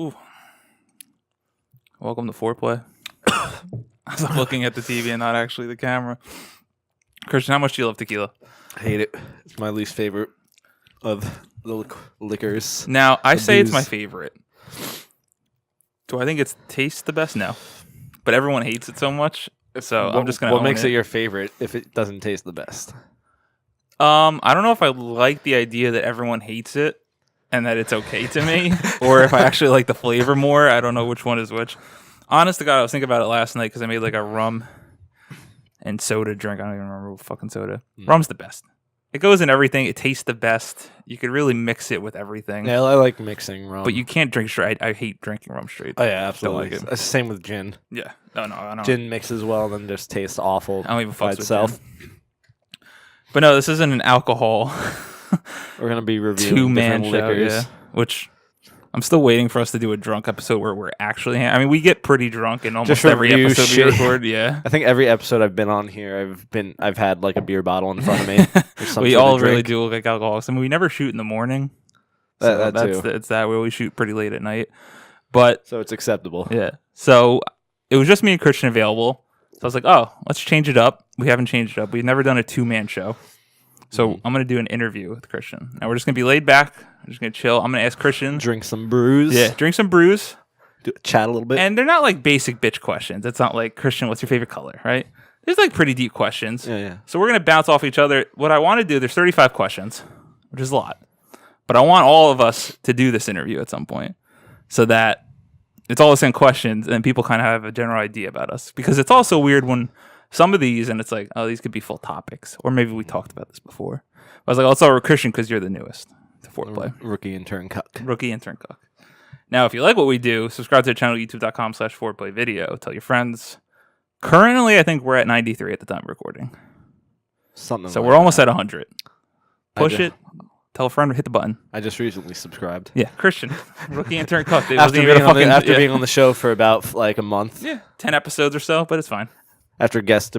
Ooh. Welcome to foreplay. I'm looking at the TV and not actually the camera. Christian, how much do you love tequila? I hate it. It's my least favorite of the liquors. Now, I say it's my favorite. Do I think it tastes the best? No. But everyone hates it so much, so I'm just going to What makes it your favorite if it doesn't taste the best? I don't know if I like the idea that everyone hates it and that it's okay to me, or if I actually like the flavor more. I don't know which one is which. Honest to God, I was thinking about it last night because I made like a rum and soda drink. I don't even remember what fucking soda. Rum's the best. It goes in everything. It tastes the best. You could really mix it with everything. Yeah, I like mixing rum. But you can't drink straight. I hate drinking rum straight. Oh, yeah, absolutely. Don't like it. It's the same with gin. Yeah. No, I don't. Gin mixes well, then just tastes awful I don't even by fuck with itself. gin. But no, this isn't an alcohol. We're going to be reviewing two-man different show, liquors. yeah, which I'm still waiting for us to do a drunk episode where we're actually... I mean, we get pretty drunk in almost every episode we record, yeah. I think every episode I've been on here, I've had like a beer bottle in front of me. We all really do look like alcoholics. I mean, we never shoot in the morning. So It's that way we shoot pretty late at night. But so it's acceptable. Yeah. So it was just me and Christian available. So I was like, oh, let's change it up. We haven't changed it up. We've never done a two-man show. So I'm going to do an interview with Christian. Now we're just going to be laid back. I'm just going to chill. I'm going to ask Christian. Drink some brews. Yeah, drink some brews. Chat a little bit. And they're not like basic bitch questions. It's not like, Christian, what's your favorite color, right? There's like pretty deep questions. Yeah. So we're going to bounce off each other. What I want to do, there's 35 questions, which is a lot. But I want all of us to do this interview at some point so that it's all the same questions and people kind of have a general idea about us. Because it's also weird when some of these, and it's like, oh, these could be full topics. Or maybe we talked about this before. I was like, let's start with Christian because you're the newest to foreplay. Rookie intern cuck. Rookie intern cuck. Now, if you like what we do, subscribe to the channel, youtube.com/foreplay video. Tell your friends. Currently, I think we're at 93 at the time of recording. Something so like we're almost that. at 100. Push it. Tell a friend to hit the button. I just recently subscribed. Yeah, Christian. Rookie intern cuck. After being on the show for about like a month. Yeah, 10 episodes or so, but it's fine. After guest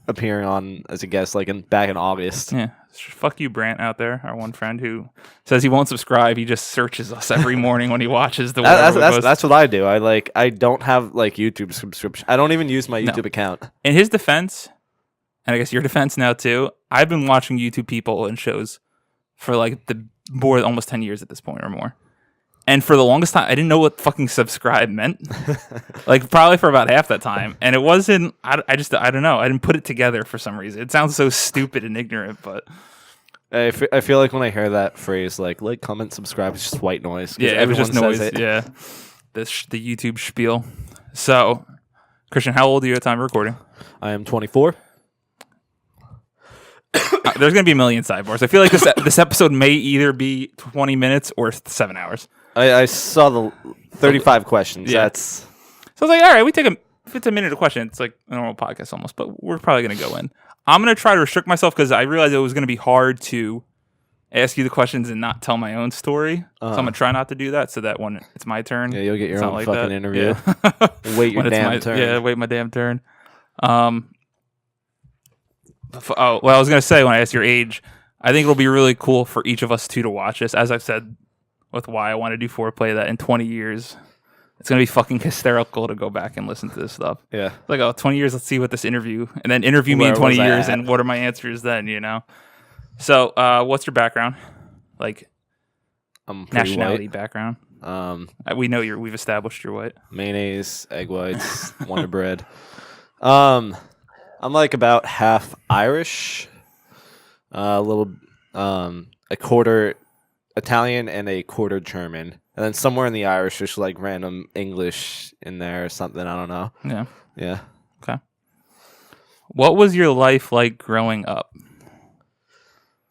appearing on as a guest back in August. Yeah. Fuck you, Brant, out there, our one friend who says he won't subscribe. He just searches us every morning when he watches the that's what I do. I don't have YouTube subscription. I don't even use my YouTube account. In his defense, and I guess your defense now too, I've been watching YouTube people and shows for almost 10 years at this point or more. And for the longest time, I didn't know what fucking subscribe meant. Probably for about half that time. And it wasn't, I don't know. I didn't put it together for some reason. It sounds so stupid and ignorant, but. I feel like when I hear that phrase, like, comment, subscribe, it's just white noise. Yeah, it was just noise. Yeah. The YouTube spiel. So, Christian, how old are you at the time of recording? I am 24. There's going to be a million sidebars. I feel like this episode may either be 20 minutes or 7 hours. I saw the 35 questions. Yeah. So I was like, all right, if it's a minute a question, it's like a normal podcast almost, but we're probably going to go in. I'm going to try to restrict myself because I realized it was going to be hard to ask you the questions and not tell my own story. So I'm going to try not to do that so that when it's my turn. Yeah, you'll get your own fucking interview. Yeah. Wait your damn turn. Yeah, wait my damn turn. I was going to say when I asked your age, I think it'll be really cool for each of us to watch this. As I've said with why I want to do foreplay, that in 20 years, it's going to be fucking hysterical to go back and listen to this stuff. Yeah. 20 years, let's see what this interview, and then interview me in 20 years, and what are my answers then, So, what's your background? Nationality white. Background? We know we've established you're white. Mayonnaise, egg whites, Wonder Bread. I'm about half Irish, a quarter Italian, and a quarter German. And then somewhere in the Irish, there's random English in there or something. I don't know. Yeah. Yeah. Okay. What was your life like growing up?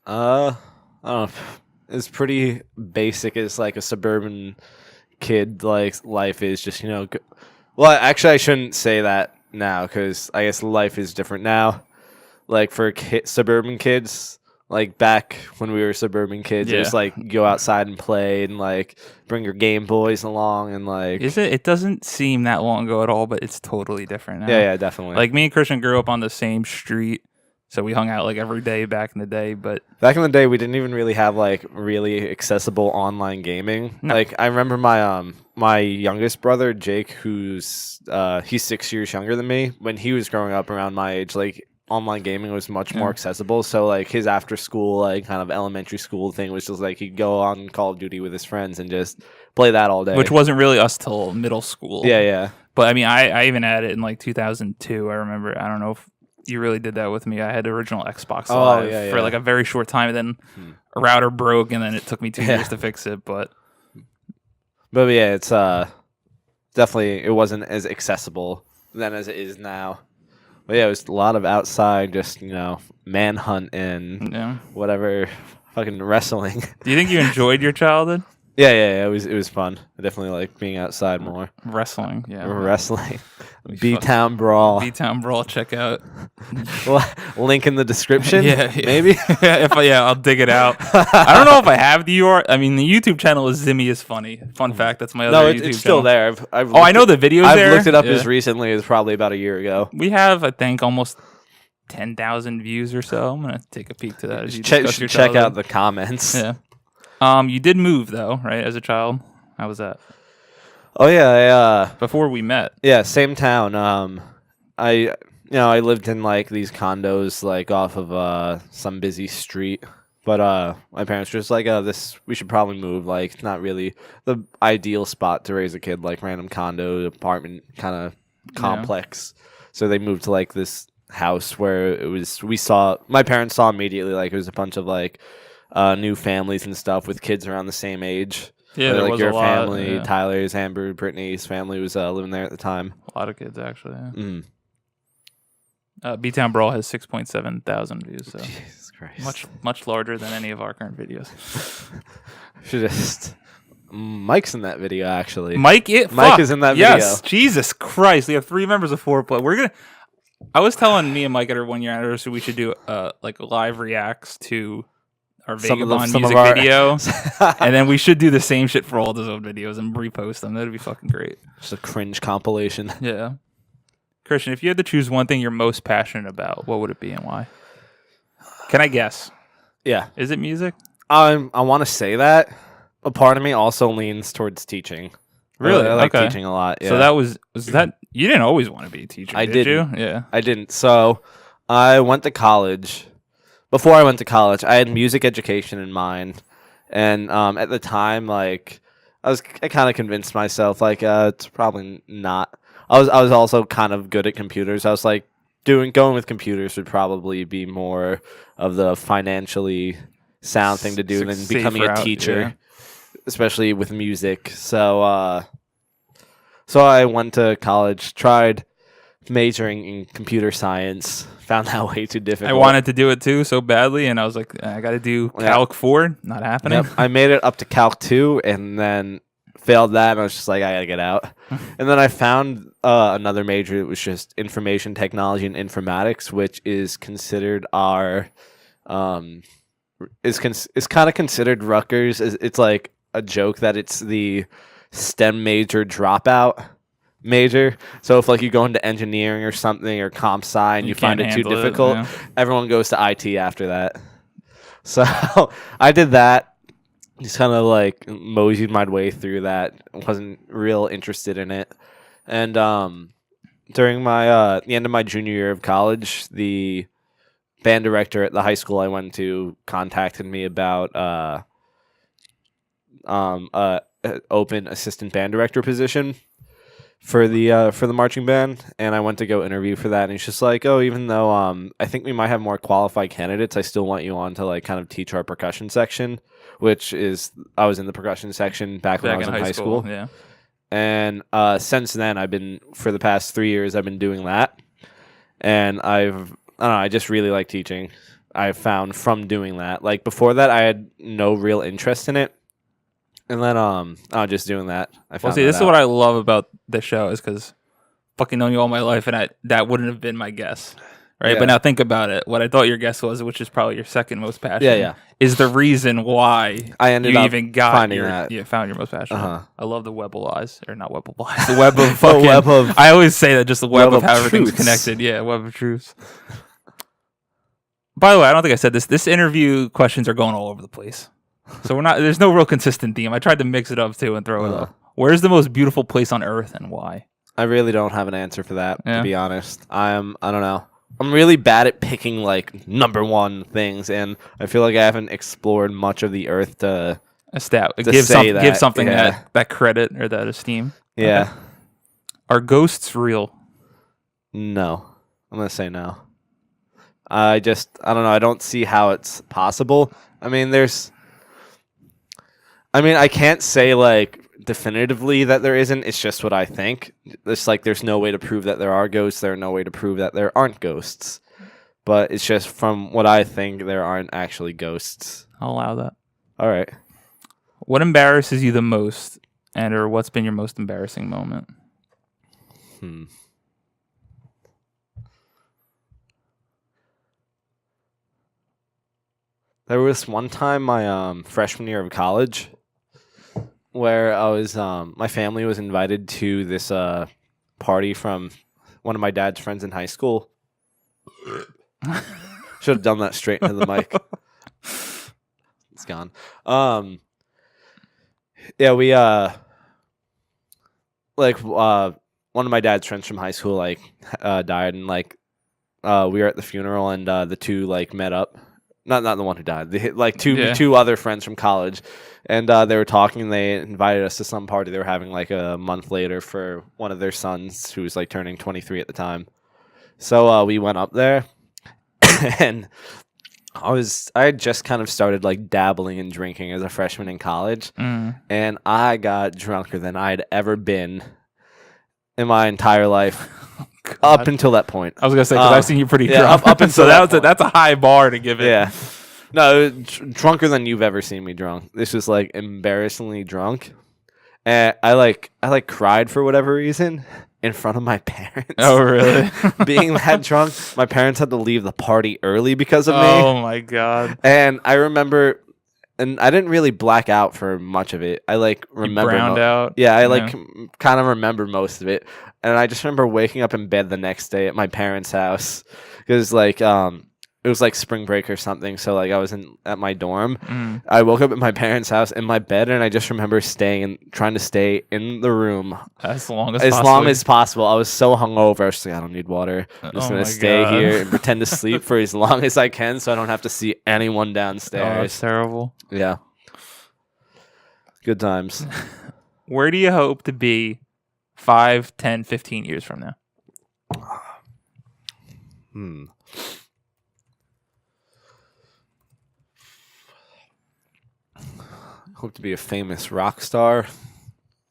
I don't know. It's pretty basic. It's like a suburban kid life is just, well, actually I shouldn't say that now because I guess life is different now. For suburban kids, back when we were suburban kids, it was go outside and play and bring your Game Boys along and Is it? It doesn't seem that long ago at all, but it's totally different now. Yeah, definitely. Me and Christian grew up on the same street So we hung out like every day back in the day, but Back in the day, we didn't even really have like really accessible online gaming. No. Like I remember my youngest brother Jake, who's he's 6 years younger than me. When he was growing up around my age, like online gaming was much more accessible. So like his after school, like kind of elementary school thing was just like he'd go on Call of Duty with his friends and just play that all day. which wasn't really us till middle school. Yeah. But I mean, I even had it in like 2002. I remember. I don't know if you really did that with me. I had the original Xbox Live for like a very short time, and then a router broke, and then it took me 2 years to fix it. But yeah, it's definitely it wasn't as accessible then as it is now. But yeah, it was a lot of outside, just manhunt and whatever, fucking wrestling. Do you think you enjoyed your childhood? Yeah. It was fun. I definitely like being outside more. Wrestling, Wrestling. B-Town Brawl. B-Town Brawl, check out. Link in the description. Yeah. Maybe. I'll dig it out. I don't know if I have the URL. I mean, the YouTube channel is Zimmy is Funny. Fun fact, that's my other YouTube channel. It's still there. I know the videos there. I've looked it up as recently as probably about a year ago. We have, I think, almost 10,000 views or so. I'm gonna take a peek to that as you discuss your check childhood. out the comments. Yeah. You did move though, right? As a child, how was that? Oh yeah, Before we met. Yeah, same town. I lived in like these condos like off of some busy street. But my parents were just like, we should probably move. Like, it's not really the ideal spot to raise a kid, like random condo, apartment kind of complex. So they moved to like this house where my parents saw immediately like it was a bunch of like new families and stuff with kids around the same age. Yeah, there like was your a lot, family, yeah. Tyler's, Amber, Brittany's family was living there at the time. A lot of kids actually. Yeah. B-Town Brawl has 6.7 thousand views, so Jesus Christ. much larger than any of our current videos. Mike's in that video actually. Mike is in that video. Yes, Jesus Christ. We have 3 members of 4 Play. I was telling me and Mike at our 1 year anniversary we should do like live reacts to our Vagabond music video, and then we should do the same shit for all those old videos and repost them. That'd be fucking great. Just a cringe compilation. Yeah. Christian, if you had to choose one thing you're most passionate about, what would it be and why? Can I guess? Yeah. Is it music? I want to say that. A part of me also leans towards teaching. Really? I like teaching a lot. Yeah. So that was that you didn't always want to be a teacher, did you? Yeah. I didn't. So I went to college. Before I went to college, I had music education in mind. And at the time, like I kind of convinced myself like it's probably not. I was also kind of good at computers. I was like going with computers would probably be more of the financially sound thing to do than becoming a teacher, especially with music. So I went to college, tried majoring in computer science, found that way too difficult. I wanted to do it too so badly, and I was like, I got to do Calc 4. Not happening. Yep. I made it up to Calc 2, and then failed that, and I was just like, I gotta get out. And then I found another major that was just information technology and informatics, which is considered is kind of considered Rutgers. It's like a joke that it's the STEM major dropout major. So if like you go into engineering or something or comp sci and you find it too difficult, everyone goes to IT after that. So I did that. Just kind of like moseyed my way through that. Wasn't real interested in it. And during my the end of my junior year of college, the band director at the high school I went to contacted me about open assistant band director position for the marching band, and I went to go interview for that, and he's just like, oh, even though I think we might have more qualified candidates, I still want you on to like kind of teach our percussion section, which is I was in the percussion section back when I was in high school. Yeah. And since then for the past 3 years I've been doing that, and I don't know, I just really like teaching. I found from doing that. Like before that I had no real interest in it. And then just doing that. This is what I love about the show is because fucking known you all my life, and that wouldn't have been my guess, right? Yeah. But now think about it. What I thought your guess was, which is probably your second most passionate, is the reason why I ended up found your most passionate. Uh-huh. I love the web of lies, or not web of lies, the web of fucking. Web of, I always say that, just the web of how everything's connected. Yeah, web of truths. By the way, I don't think I said this. This interview questions are going all over the place. So we're not. There's no real consistent theme. I tried to mix it up too and throw it up. Where's the most beautiful place on Earth and why? I really don't have an answer for that, to be honest. I don't know. I'm really bad at picking like number one things, and I feel like I haven't explored much of the Earth to give something that credit or that esteem. Yeah. Okay. Are ghosts real? No. I'm gonna say no. I don't know. I don't see how it's possible. I mean, I can't say like definitively that there isn't. It's just what I think. It's like there's no way to prove that there are ghosts. There's no way to prove that there aren't ghosts. But it's just from what I think, there aren't actually ghosts. I'll allow that. All right. What embarrasses you the most, or what's been your most embarrassing moment? There was one time my freshman year of college where I was my family was invited to this party from one of my dad's friends in high school. Should have done that straight into the mic. It's gone. Yeah, we one of my dad's friends from high school died, and we were at the funeral, and the two met up. Not the one who died. Two other friends from college, and they were talking. And they invited us to some party they were having a month later for one of their sons who was turning 23 at the time. So we went up there, and I had just kind of started dabbling in drinking as a freshman in college, and I got drunker than I'd ever been in my entire life. Up until that point. I was going to say, because I've seen you pretty drunk. Up until so that's a high bar to give it. Yeah. No, drunker than you've ever seen me drunk. This was embarrassingly drunk. And I cried for whatever reason in front of my parents. Oh, really? Being that drunk, my parents had to leave the party early because of me. Oh, my God. And I remember, and I didn't really black out for much of it. I remember. You browned out? Yeah, I kind of remember most of it. And I just remember waking up in bed the next day at my parents' house because it was spring break or something. So I was at my dorm. I woke up at my parents' house in my bed, and I just remember trying to stay in the room as long as possible. I was so hungover. I was I don't need water. I'm just gonna stay here and pretend to sleep for as long as I can, so I don't have to see anyone downstairs. Oh, that's terrible. Yeah. Good times. Where do you hope to be 5, 10, 15 years from now? Hope to be a famous rock star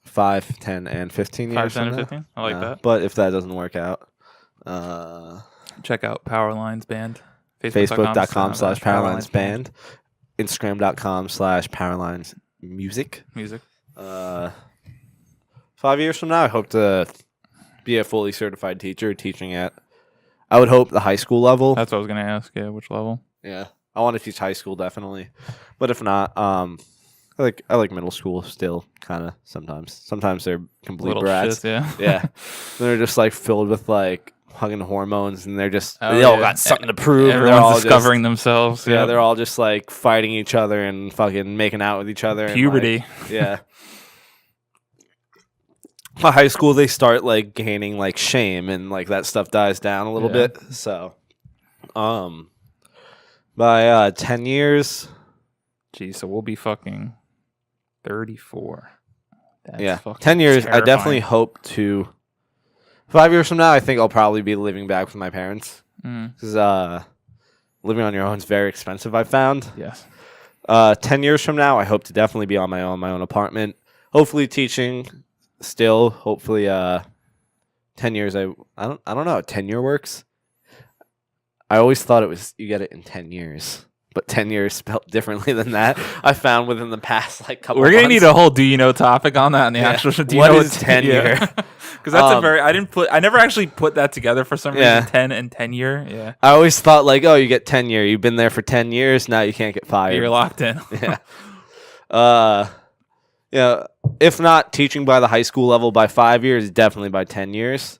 5, 10, and 15 years 5, 10, from and now. 15? I like that. But if that doesn't work out, check out Powerlines Band. Facebook.com/Powerlines Band. Instagram.com/Powerlines Music. 5 years from now, I hope to be a fully certified teacher teaching at, I would hope, the high school level. That's what I was going to ask. Yeah, which level? Yeah. I want to teach high school, definitely. But if not, I like middle school still, kind of, sometimes. Sometimes they're complete Little brats. shit, yeah. Yeah. They're just, filled with, hugging hormones, and they're just, they all got something to prove. Everyone's all discovering themselves. Yeah, they're all just, fighting each other and fucking making out with each other. Puberty. And, yeah. By high school, they start, gaining, shame, and, that stuff dies down a little bit. So, by 10 years... Geez, so we'll be fucking 34. That's 10 years, terrifying. I definitely hope to... 5 years from now, I think I'll probably be living back with my parents. Because living on your own is very expensive, I've found. Yes. 10 years from now, I hope to definitely be on my own apartment. Hopefully teaching still. Hopefully 10 years, I don't know how 10-year works. I always thought it was you get it in 10 years. But 10 years spelled differently than that. I found within the past couple We're months. gonna need a whole do you know topic on that in the actual do you what know is 10 year? Because that's I never actually put that together for some reason. 10 and 10 year. Yeah. I always thought you get 10 year. You've been there for 10 years, now you can't get fired. You're locked in. Yeah. If not teaching by the high school level by 5 years, definitely by 10 years.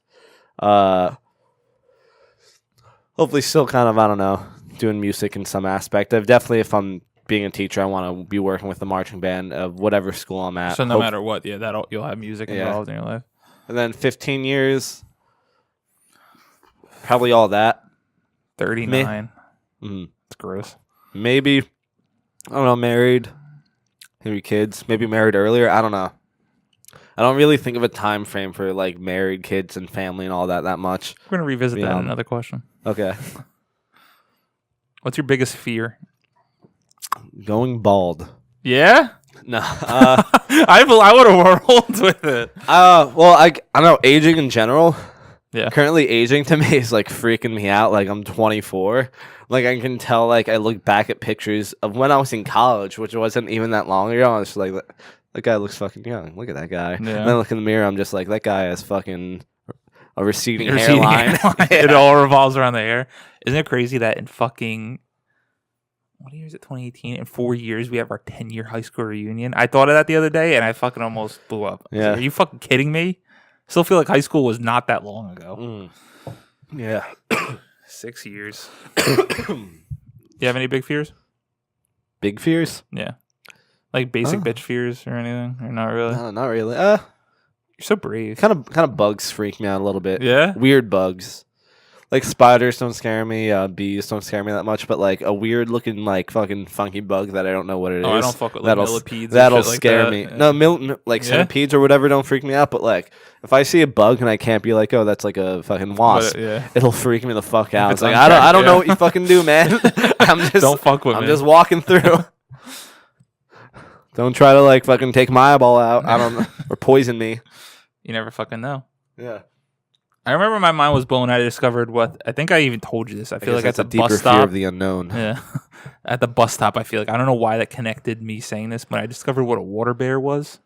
Hopefully still kind of, I don't know, doing music in some aspect. I've definitely, if I'm being a teacher, I want to be working with the marching band of whatever school I'm at. So no matter what, you'll have music involved in your life. And then 15 years, probably all that. 39. It's gross. Maybe, I don't know, married, maybe kids, maybe married earlier. I don't know. I don't really think of a time frame for like married, kids, and family and all that much. We're gonna revisit that in another question. Okay. What's your biggest fear? Going bald. Yeah? No. I would have rolled with it. Well, I don't know, aging in general. Yeah. Currently, aging to me is like freaking me out. Like, I'm 24. Like, I can tell, like, I look back at pictures of when I was in college, which wasn't even that long ago. I was just like, that guy looks fucking young. Look at that guy. Yeah. And then I look in the mirror, I'm just like, that guy has fucking a receding hairline. It all revolves around the hair. Isn't it crazy that in fucking, what year is it, 2018? In 4 years, we have our 10-year high school reunion. I thought of that the other day, and I fucking almost blew up. Yeah. Like, are you fucking kidding me? Still feel like high school was not that long ago. Yeah. 6 years. You have any big fears? Big fears? Yeah. Like basic bitch fears or anything? Or not really? No, not really. You're so brave. Kind of bugs freak me out a little bit. Yeah? Weird bugs. Like spiders don't scare me, bees don't scare me that much, but like a weird looking like fucking funky bug that I don't know what it is. I don't fuck with like millipedes. That'll and shit scare like me. that. No, centipedes or whatever don't freak me out, but like if I see a bug and I can't be like, oh, that's like a fucking wasp, it'll freak me the fuck out. It's like I don't know what you fucking do, man. Don't fuck with me. I'm just walking through. Don't try to like fucking take my eyeball out. I don't know, or poison me. You never fucking know. Yeah. I remember my mind was blown. I discovered what I think I even told you this. I feel like at the bus stop, fear of the unknown. Yeah, at the bus stop, I feel like I don't know why that connected me saying this, but I discovered what a water bear was.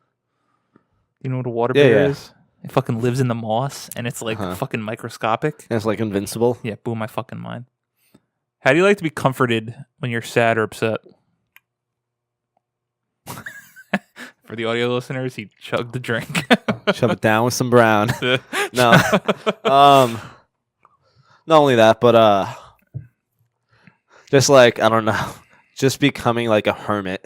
You know what a water bear is? It fucking lives in the moss, and it's like fucking microscopic. And it's like invincible. Yeah, blew my fucking mind. How do you like to be comforted when you're sad or upset? For the audio listeners, he chugged the drink. Shove it down with some brown. No. Not only that, but just like, I don't know, just becoming like a hermit.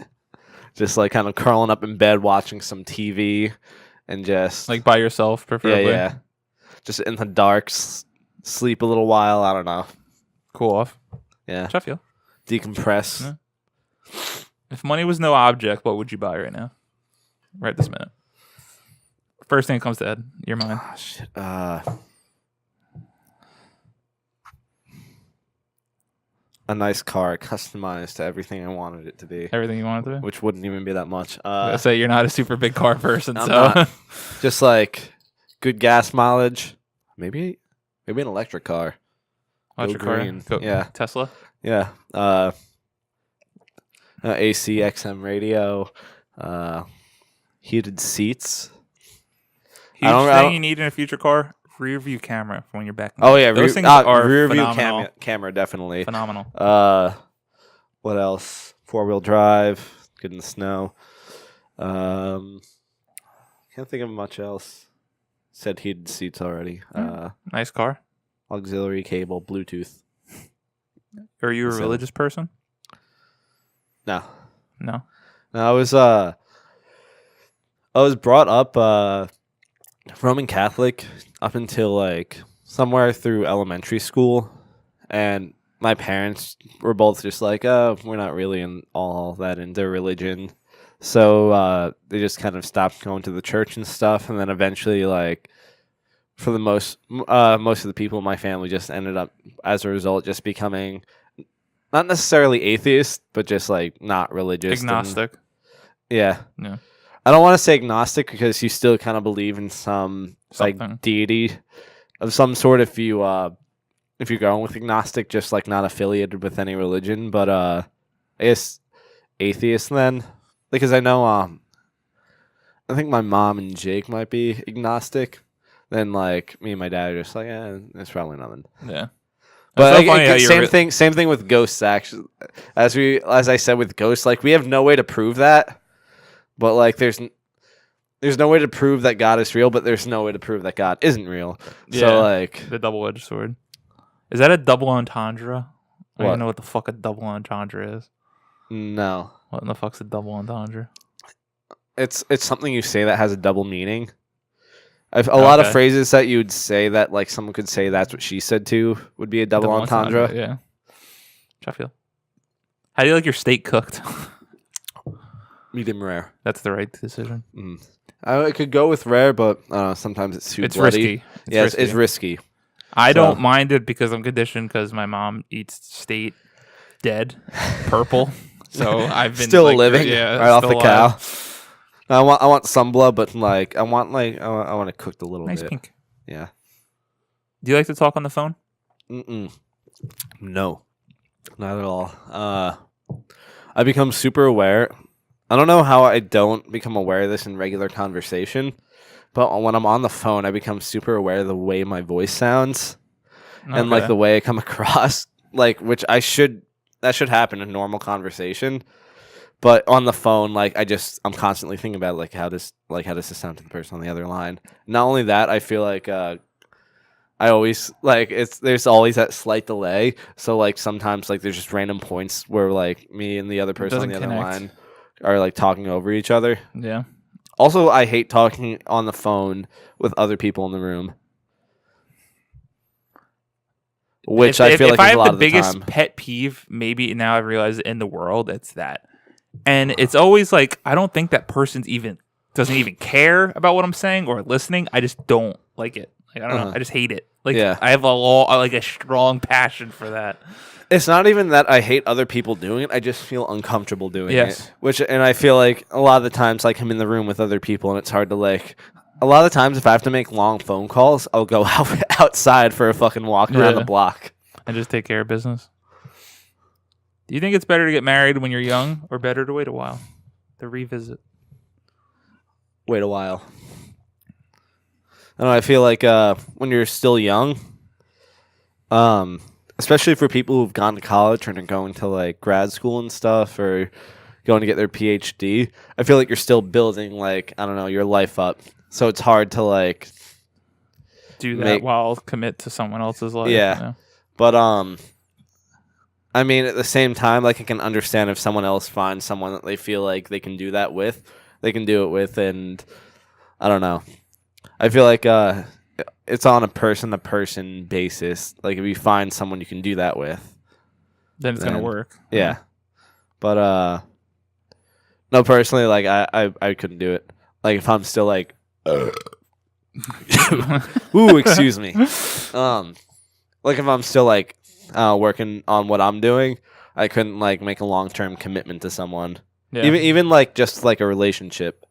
Just like kind of curling up in bed watching some TV and just like by yourself, preferably. Yeah. Just in the dark, sleep a little while, I don't know. Cool off. Yeah. How I feel. Decompress. Yeah. If money was no object, what would you buy right now? Right this minute. First thing that comes to head, your mind. Oh, shit. A nice car, customized to everything I wanted it to be. Everything you wanted to be? Which wouldn't even be that much. I say you're not a super big car person, I'm so not. Just like good gas mileage. Maybe an electric car. electric car. Yeah. Tesla. Yeah. AC, XM radio, heated seats. Huge thing you need in a future car: rear view camera for when you're back. Oh yeah, those things are rear view phenomenal. camera definitely Phenomenal. What else? 4-wheel drive, good in the snow. Can't think of much else. Said heated seats already. Nice car. Auxiliary cable, Bluetooth. Are you a religious person? No. No. I was brought up Roman Catholic up until like somewhere through elementary school, and my parents were both just like, oh, we're not really all that into religion, so they just kind of stopped going to the church and stuff, and then eventually, like, for the most of the people in my family just ended up as a result just becoming not necessarily atheist, but just like not religious, Agnostic. Yeah. I don't want to say agnostic because you still kind of believe in some like deity of some sort if you're going with agnostic, just like not affiliated with any religion. But I guess atheist then, because I know I think my mom and Jake might be agnostic. Then like me and my dad are just like, it's probably nothing. Yeah. But like, same thing with ghosts. Actually, as I said with ghosts, like we have no way to prove that. But like, there's no way to prove that God is real, but there's no way to prove that God isn't real. Yeah, so like the double-edged sword. Is that a double entendre? I don't even know what the fuck a double entendre is. No. What in the fuck's a double entendre? It's something you say that has a double meaning. A lot of phrases that you would say that like someone could say that's what she said to would be a double entendre. Yeah. Which I feel. How do you like your steak cooked? Medium rare. That's the right decision. I could go with rare, but sometimes it's too bloody. Risky. It's risky. I don't mind it because I'm conditioned because my mom eats steak dead, purple. So I've been still living right off the cow. I want some blood, but I want it cooked a little bit. Nice pink. Yeah. Do you like to talk on the phone? No, not at all. I become super aware. I don't know how I don't become aware of this in regular conversation, but when I'm on the phone, I become super aware of the way my voice sounds and like the way I come across, which that should happen in normal conversation. But on the phone, I'm constantly thinking about how does this sound to the person on the other line. Not only that, I feel like I always there's always that slight delay. So sometimes there's just random points where me and the other person on the other line are talking over each other. Yeah. Also, I hate talking on the phone with other people in the room. Which I feel like is a lot of the time. If I have the biggest pet peeve, maybe now I realize in the world, it's that. And it's always I don't think that person's doesn't even care about what I'm saying or listening. I just don't like it. I don't know. I just hate it. I have a strong passion for that. It's not even that I hate other people doing it. I just feel uncomfortable doing it. And I feel like a lot of the times, I'm in the room with other people, and it's hard to A lot of the times, if I have to make long phone calls, I'll go outside for a fucking walk around the block and just take care of business. Do you think it's better to get married when you're young, or better to wait a while to revisit? Wait a while. I don't know. I feel like when you're still young, especially for people who've gone to college and are going to grad school and stuff, or going to get their PhD, I feel like you're still building your life up. So it's hard to do that while commit to someone else's life. Yeah. But I mean, at the same time, I can understand if someone else finds someone that they feel like they can do that with, they can do it with, and I don't know. I feel like it's on a person-to-person basis. If you find someone you can do that with, then it's gonna work. Yeah. But no, personally, I couldn't do it. If I'm still ooh, excuse me. If I'm still working on what I'm doing, I couldn't make a long-term commitment to someone. Yeah. Even just a relationship.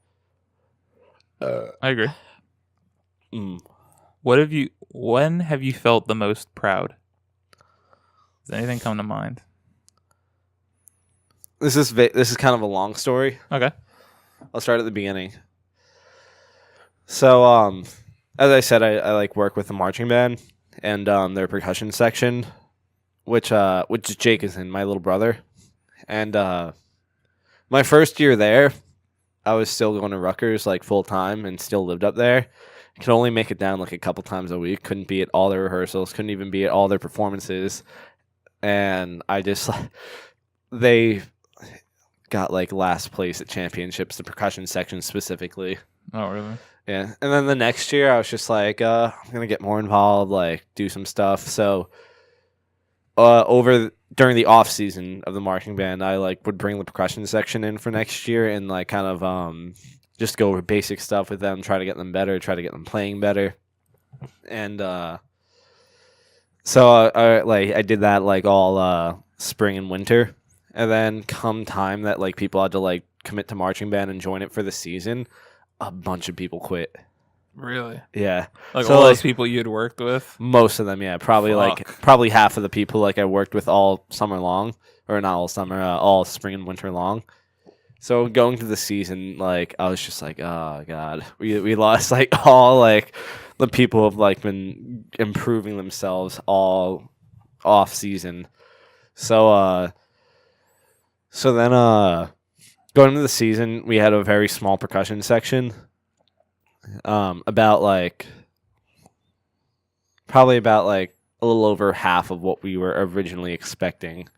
I agree. When have you felt the most proud? Does anything come to mind? This is kind of a long story. Okay. I'll start at the beginning. So, as I said, I work with the marching band and their percussion section, which Jake is in, my little brother. And my first year there, I was still going to Rutgers full time and still lived up there. Could only make it down a couple times a week. Couldn't be at all their rehearsals. Couldn't even be at all their performances. And I just they got last place at championships, the percussion section specifically. Oh, really? Yeah. And then the next year, I was just I'm gonna get more involved, do some stuff. So during the off season of the marching band, I would bring the percussion section in for next year and kind of just go over basic stuff with them, try to get them better, try to get them playing better. And so I did that all spring and winter. And then come time that people had to commit to marching band and join it for the season, a bunch of people quit. Really? Yeah. So all those people you'd worked with? Most of them, yeah. Probably probably half of the people I worked with all summer long, or not all summer, all spring and winter long. So going through the season, I was just oh god, we lost all the people have been improving themselves all off season. So then going into the season, we had a very small percussion section. Probably about a little over half of what we were originally expecting.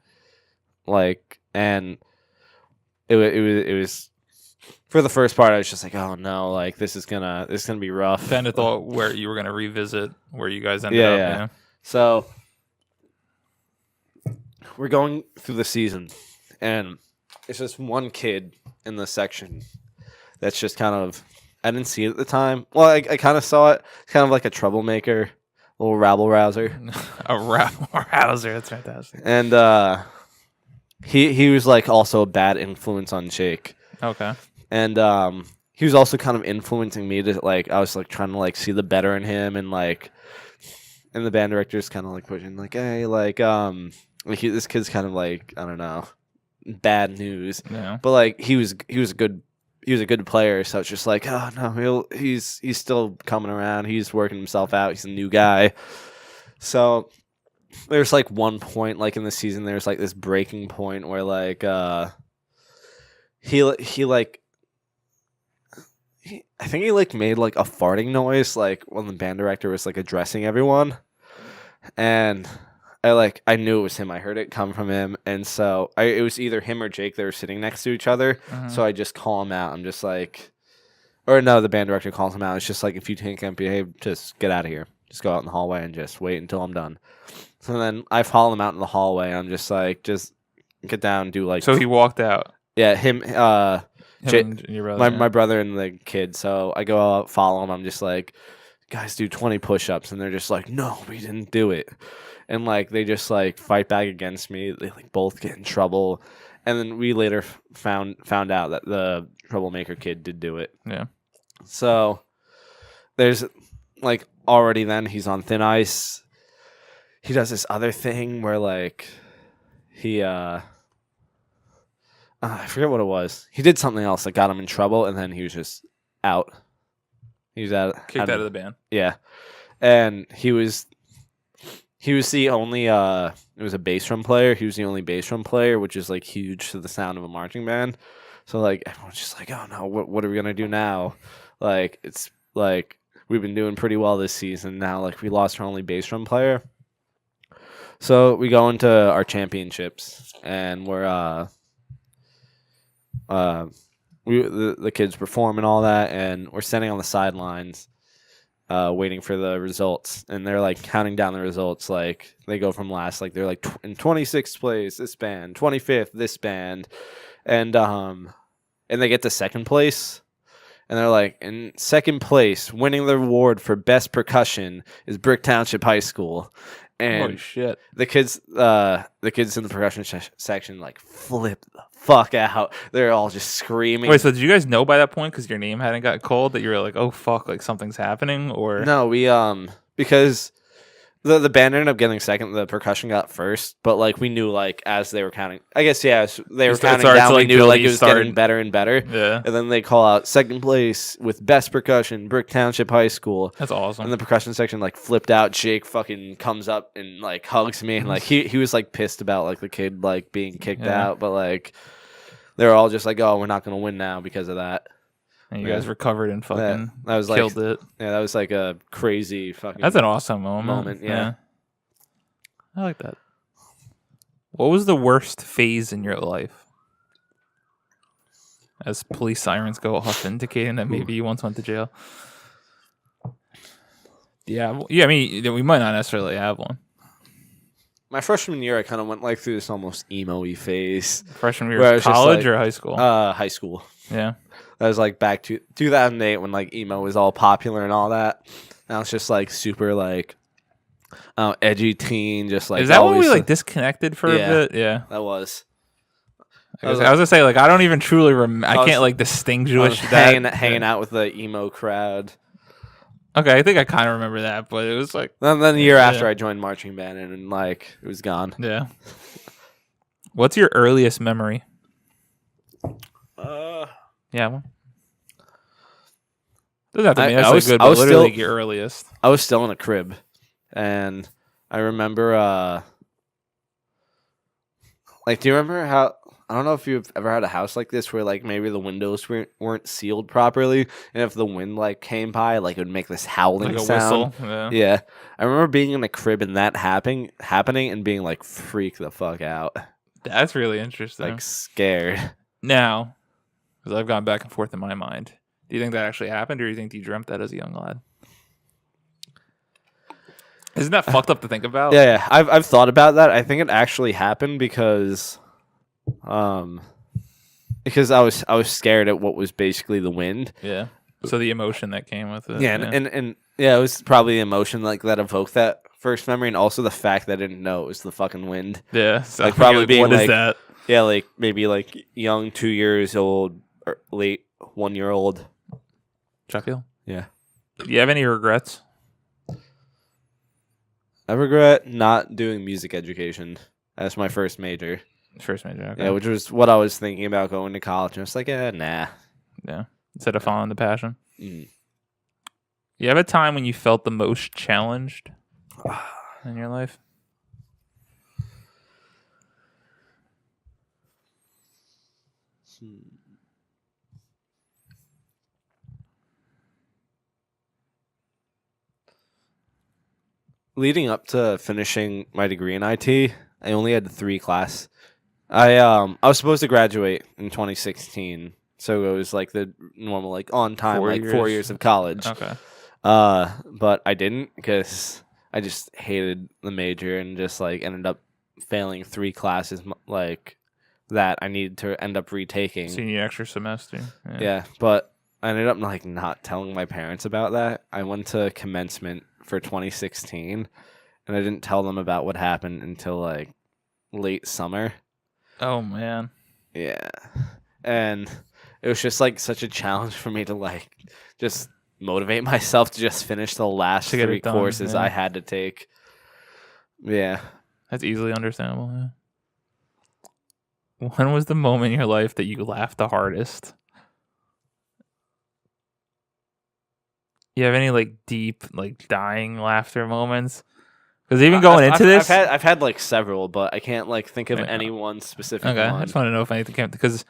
Like, and it was for the first part, I was just like, oh no, like this is gonna be rough. Kind of thought where you were gonna revisit where you guys ended Yeah, up. yeah. So we're going through the season, and it's just one kid in the section that's just kind of, I didn't see it at the time. Well, I kind of saw it. It's kind of like a troublemaker, little rabble rouser. A rabble rouser. That's fantastic. And he was like also a bad influence on Jake. Okay. And he was also kind of influencing me to like, I was like trying to like see the better in him, and like, and the band director's kind of like pushing like, hey, like this kid's kind of like, I don't know, bad news. Yeah. But like he was a good player, so it's just like, oh no, he's still coming around. He's working himself out. He's a new guy. So there's like one point like in the season, there's like this breaking point where like I think he like made like a farting noise like when the band director was like addressing everyone, and I knew it was him. I heard it come from him, and so it was either him or Jake. They were sitting next to each other, so I just call him out. I'm just like, or no, the band director calls him out. It's just like, if you can't behave, just get out of here. Just go out in the hallway and just wait until I'm done. So then I follow him out in the hallway. I'm just like, just get down and do like. So he walked out. Yeah, him. And your brother. My brother and the kid. So I go out, follow him. I'm just like, guys, do 20 push-ups, and they're just like, no, we didn't do it. And like they just like fight back against me. They like both get in trouble, and then we later found out that the troublemaker kid did do it. Yeah. So there's like already then he's on thin ice. He does this other thing where like he I forget what it was. He did something else that got him in trouble, and then he was just out. He was kicked out of the band. Yeah, and he was the only. It was a bass drum player. He was the only bass drum player, which is like huge to the sound of a marching band. So like everyone's just like, oh no, what are we gonna do now? Like it's like we've been doing pretty well this season. Now like we lost our only bass drum player. So we go into our championships, and we're the kids perform and all that, and we're standing on the sidelines waiting for the results, and they're like counting down the results. Like they go from last, like they're like in 26th place this band, 25th this band, and they get to second place, and they're like, in second place, winning the award for best percussion is Brick Township High School. And holy shit! The kids in the percussion section like flip the fuck out. They're all just screaming. Wait, so did you guys know by that point, because your name hadn't got called, that you were like, oh fuck, like something's happening? Or no, we because the band ended up getting second. The percussion got first, but like we knew like as they were counting, I guess they were counting down. We knew like it was getting better and better. Yeah, and then they call out second place with best percussion, Brick Township High School. That's awesome. And the percussion section like flipped out. Jake fucking comes up and like hugs me, and like he was like pissed about like the kid like being kicked out, but like they were all just like, oh, we're not gonna win now because of that. And you guys recovered and fucking that was killed like, it. Yeah, that was like a crazy fucking. That's an awesome moment. Yeah. I like that. What was the worst phase in your life? As police sirens go off, indicating that maybe you once went to jail. Yeah, I mean, we might not necessarily have one. My freshman year, I kind of went like through this almost emo-y phase. Freshman year, college like, or high school? High school. Yeah. That was like back to 2008 when like emo was all popular and all that. Now it's just like super like edgy teen, just like. Is that when we like disconnected for a bit? Yeah, that was. I was gonna say like I don't even truly remember. I can't like distinguish that. Hanging out with the emo crowd. Okay, I think I kind of remember that, but it was like. Then the year after I joined marching band, and like it was gone. Yeah. What's your earliest memory? Yeah. Well, doesn't have to be necessarily good, but literally your earliest. I was still in a crib, and I remember. Like, do you remember how? I don't know if you've ever had a house like this where like maybe the windows weren't sealed properly, and if the wind like came by, like it would make this howling Like a sound. whistle. Yeah. Yeah, I remember being in a crib and that happening and being like freak the fuck out, That's really interesting. like scared. Now, because I've gone back and forth in my mind, do you think that actually happened, or do you think you dreamt that as a young lad? Isn't that fucked up to think about? Yeah, I've thought about that. I think it actually happened because I was scared at what was basically the wind. Yeah. So the emotion that came with it. Yeah, and yeah, it was probably the emotion like that evoked that first memory, and also the fact that I didn't know it was the fucking wind. Yeah. So Like probably being what like, is that? Yeah, like maybe like young 2 years old or late 1 year old. Sheffield? Yeah. Do you have any regrets? I regret not doing music education as my first major. First major. Okay. Yeah, which was what I was thinking about going to college. And I was like, nah. Yeah. Instead of following the passion. Mm. You have a time when you felt the most challenged in your life? Leading up to finishing my degree in IT, I only had 3 classes. I was supposed to graduate in 2016, so it was like the normal like on time 4 years of college. Okay. But I didn't because I just hated the major and just like ended up failing 3 classes like that I needed to end up retaking. So you need extra semester. Yeah, but I ended up like not telling my parents about that. I went to commencement for 2016, and I didn't tell them about what happened until like late summer. Oh man. Yeah, and it was just like such a challenge for me to like just motivate myself to just finish the last To get 3 it done, courses yeah. I had to take. Yeah. That's easily understandable. Yeah. When was the moment in your life that you laughed the hardest? You have any like deep, like dying laughter moments? Because even going into this, I've had like several, but I can't like think of Yeah. any one specific okay, one. I just want to know if anything came because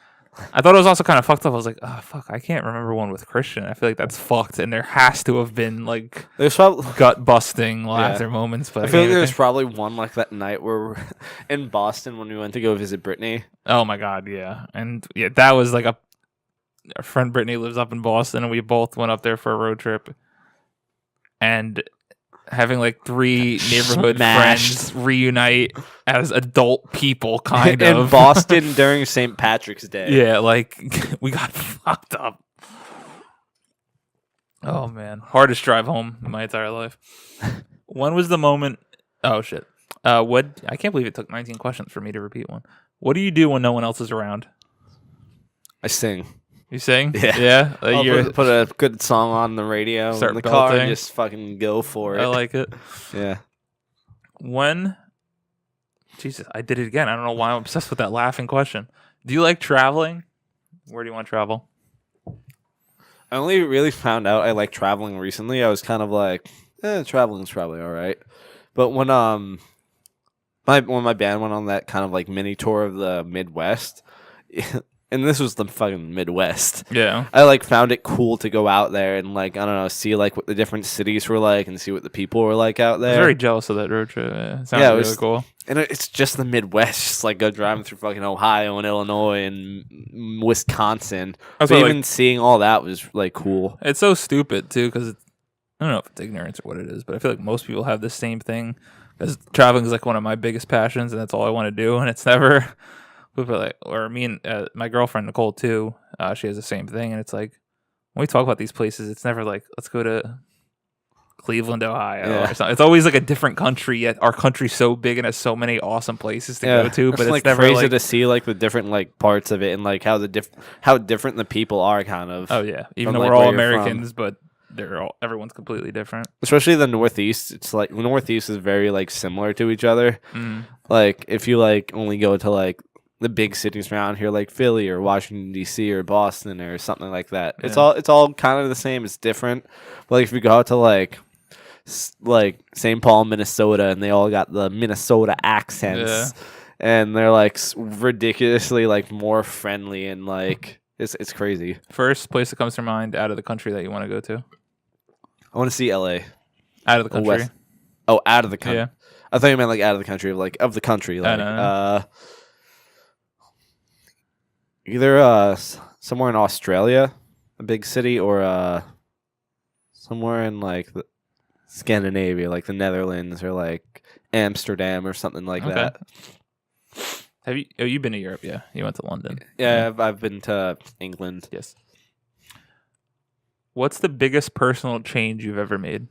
I thought it was also kind of fucked up. I was like, oh fuck, I can't remember one with Christian. I feel like that's fucked, and there has to have been like There's probably gut busting laughter moments. But I feel like there's probably one like that night where we're in Boston when we went to go visit Brittany. Oh my god, yeah, and yeah, that was like our friend Brittany lives up in Boston, and we both went up there for a road trip, and having like 3 neighborhood Smashed. friends reunite as adult people, kind in of Boston during St. Patrick's Day. Yeah, like we got fucked up. Oh man, hardest drive home in my entire life. When was the moment? Oh shit. What? I can't believe it took 19 questions for me to repeat one. What do you do when no one else is around? I sing. You sing? Yeah. Yeah. I'll put a good song on the radio Start in the car belting. and just fucking go for it. I like it. Yeah. When? Jesus, I did it again. I don't know why I'm obsessed with that laughing question. Do you like traveling? Where do you want to travel? I only really found out I like traveling recently. I was kind of like, traveling's probably all right. But when my band went on that kind of like mini tour of the Midwest, and this was the fucking Midwest. Yeah. I like found it cool to go out there and like I don't know, see like what the different cities were like and see what the people were like out I there. was very jealous of that road trip. Yeah, it sounded Yeah, it really was- cool. And it's just the Midwest, just like go driving through fucking Ohio and Illinois and Wisconsin. That's But what, even seeing all that was like cool. It's so stupid too, because I don't know if it's ignorance or what it is, but I feel like most people have the same thing. Because traveling is like one of my biggest passions, and that's all I want to do. And it's never, people are like, or me and my girlfriend Nicole too. She has the same thing, and it's like when we talk about these places, it's never like let's go to Cleveland, Ohio, Yeah. or something. It's always like a different country. Yet our country's so big and has so many awesome places to go to. But it's like never crazy like, to see like the different like parts of it and like how how different the people are kind of. oh yeah, even from, though like, we're all where you're from. Americans, but everyone's completely different. Especially the Northeast. It's like the Northeast is very like similar to each other. Mm. Like if you like only go to like the big cities around here like Philly or Washington DC or Boston or something like that. It's Yeah. all kind of the same. It's different. But like if you go out to like St. Paul, Minnesota, and they all got the Minnesota accents. and they're like ridiculously like more friendly and like it's crazy. First place that comes to mind out of the country that you want to go to? I want to see L.A. Out of the country? West. Oh, out of the country. Yeah. I thought you meant like out of the country, of the country. Like, no. Either somewhere in Australia, a big city, or somewhere in like the Scandinavia, like the Netherlands or like Amsterdam or something like that. Have you? Oh, you've been to Europe? Yeah, you went to London. Yeah, I've been to England. Yes. What's the biggest personal change you've ever made?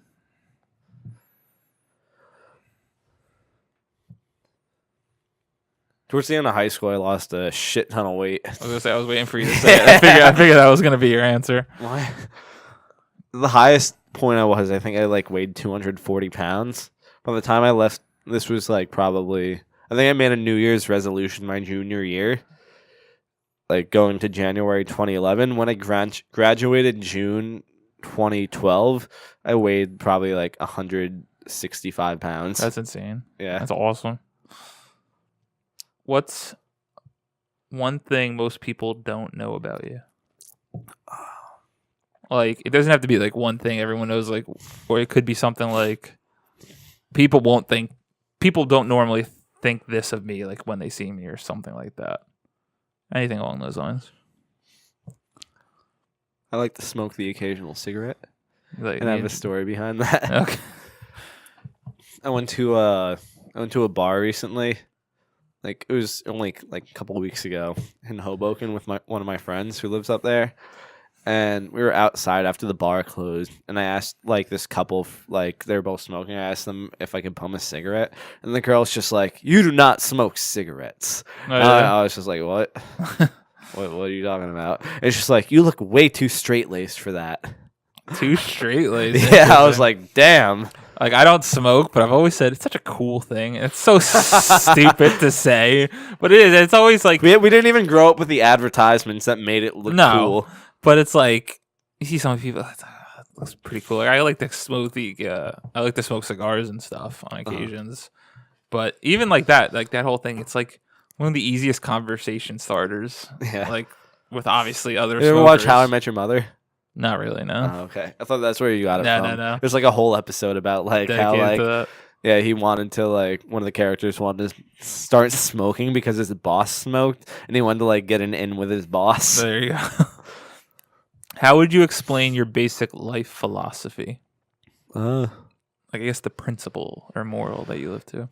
Towards the end of high school, I lost a shit ton of weight. I was gonna say I was waiting for you to say it. I figured that was gonna be your answer. Why? The highest point I was, I think I like weighed 240 pounds. By the time I left, this was like probably, I think I made a New Year's resolution my junior year, like going to January 2011. When I graduated June 2012, I weighed probably like 165 pounds. That's insane. Yeah. That's awesome. What's one thing most people don't know about you? Like, it doesn't have to be like one thing everyone knows, like, or it could be something like people don't normally think this of me, like when they see me or something like that. Anything along those lines. I like to smoke the occasional cigarette, Like, and I have a story behind that. Okay. I went to a bar recently. Like, it was only like a couple of weeks ago in Hoboken with one of my friends who lives up there. And we were outside after the bar closed. And I asked, like, this couple, like, they're both smoking. I asked them if I could bum a cigarette. And the girl's just like, "You do not smoke cigarettes." Oh, yeah. I was just like, "What? What are you talking about?" It's just like, "You look way too straight-laced for that." Too straight laced. Yeah, I was like, "Damn." Like, I don't smoke, but I've always said it's such a cool thing. It's so stupid to say, but it is. It's always like We didn't even grow up with the advertisements that made it look cool. But it's like you see some people. That looks pretty cool. Like, I like to smoke I like to smoke cigars and stuff on occasions. But even like that whole thing, it's like one of the easiest conversation starters. Yeah. Like with obviously other. You ever watch How I Met Your Mother? Not really, no. Oh, okay. I thought that's where you got it from. No. There's like a whole episode about like Dedicated how to like that. he wanted to like one of the characters wanted to start smoking because his boss smoked and he wanted to like get an in with his boss. There you go. How would you explain your basic life philosophy? Like, I guess the principle or moral that you live to.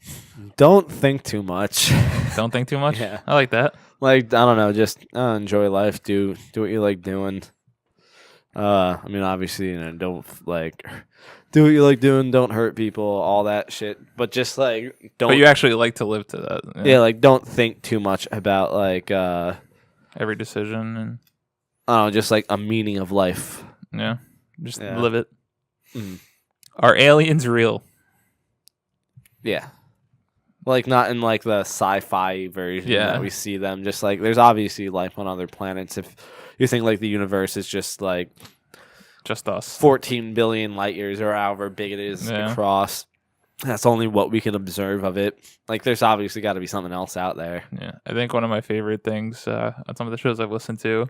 Don't think too much. Don't think too much? Yeah. I like that. Like, I don't know, just enjoy life. Do what you like doing. I mean, obviously, don't like do what you like doing. Don't hurt people, all that shit. But just like don't. But you actually like to live to that. Yeah, like don't think too much about like every decision and I don't know, just like a meaning of life. yeah, just live it. Mm. Are aliens real? Yeah. Like not in like the sci-fi version that we see them. Just like there's obviously life on other planets. If you think like the universe is just like just us, 14 billion light years or however big it is across, that's only what we can observe of it. Like there's obviously got to be something else out there. Yeah, I think one of my favorite things on some of the shows I've listened to,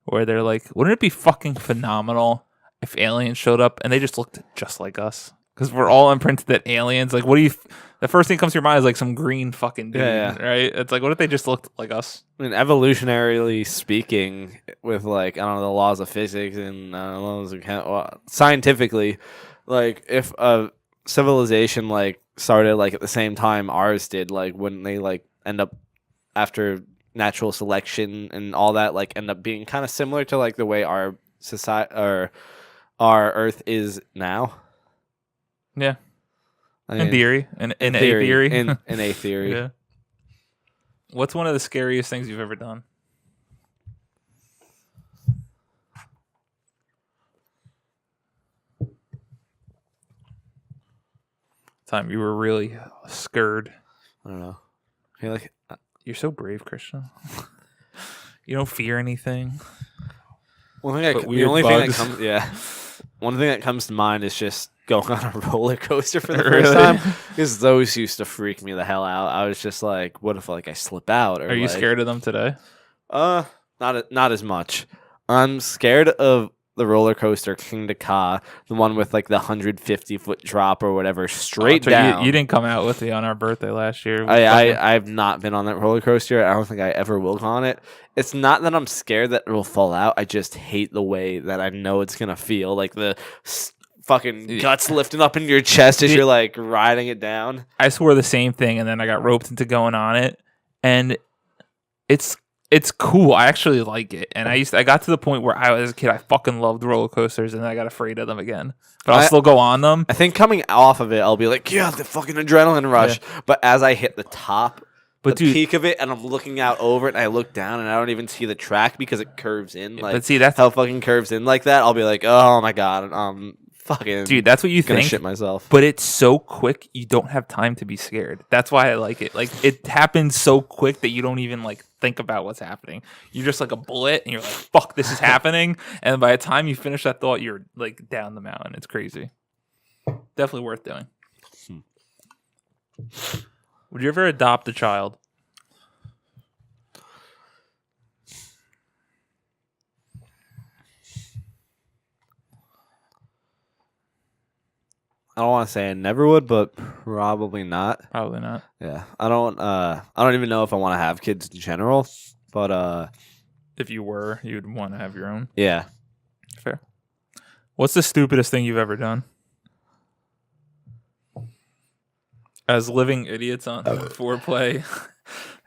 where they're like, "Wouldn't it be fucking phenomenal if aliens showed up and they just looked just like us?" Because we're all imprinted that aliens. Like, what do you? The first thing that comes to your mind is like some green fucking dude, right? It's like, what if they just looked like us? I mean, evolutionarily speaking, with like I don't know the laws of physics and scientifically, like if a civilization like started like at the same time ours did, like wouldn't they like end up after natural selection and all that like end up being kind of similar to like the way our society or our Earth is now? Yeah. I mean, in theory. In a theory. In a theory. Yeah. What's one of the scariest things you've ever done? Time you were really scared. I don't know. You're like you're so brave, Christian. You don't fear anything. the only weird thing that bugs. comes one thing that comes to mind is just going on a roller coaster for the Really? first time, because those used to freak me the hell out. I was just like, what if like I slip out? Or Are you like, scared of them today? not as much. I'm scared of the roller coaster King Ka, the one with like the 150-foot drop or whatever, straight So down. You didn't come out with me on our birthday last year. I've not been on that roller coaster. I don't think I ever will go on it. It's not that I'm scared that it will fall out. I just hate the way that I know it's gonna feel, like the fucking guts lifting up in your chest as you're like riding it down. I swore the same thing, and then I got roped into going on it, and it's cool. I actually like it, and I got to the point where as a kid I fucking loved roller coasters, and then I got afraid of them again. But I'll still go on them. I think coming off of it, I'll be like, yeah, the fucking adrenaline rush. Yeah. But as I hit the top, the peak of it, and I'm looking out over it, and I look down, and I don't even see the track because it curves in. Like, but see, that's how it fucking curves in like that. I'll be like, oh my god, fucking dude, that's what you gonna think. Shit myself. But it's so quick, you don't have time to be scared. That's why I like it. Like, it happens so quick that you don't even like think about what's happening. You're just like a bullet, and you're like, "Fuck, this is happening." And by the time you finish that thought, you're like down the mountain. It's crazy. Definitely worth doing. Would you ever adopt a child? I don't want to say I never would, but probably not. Probably not. Yeah, I don't even know if I want to have kids in general, but if you were, you'd want to have your own. Yeah. Fair. What's the stupidest thing you've ever done? As living idiots on foreplay,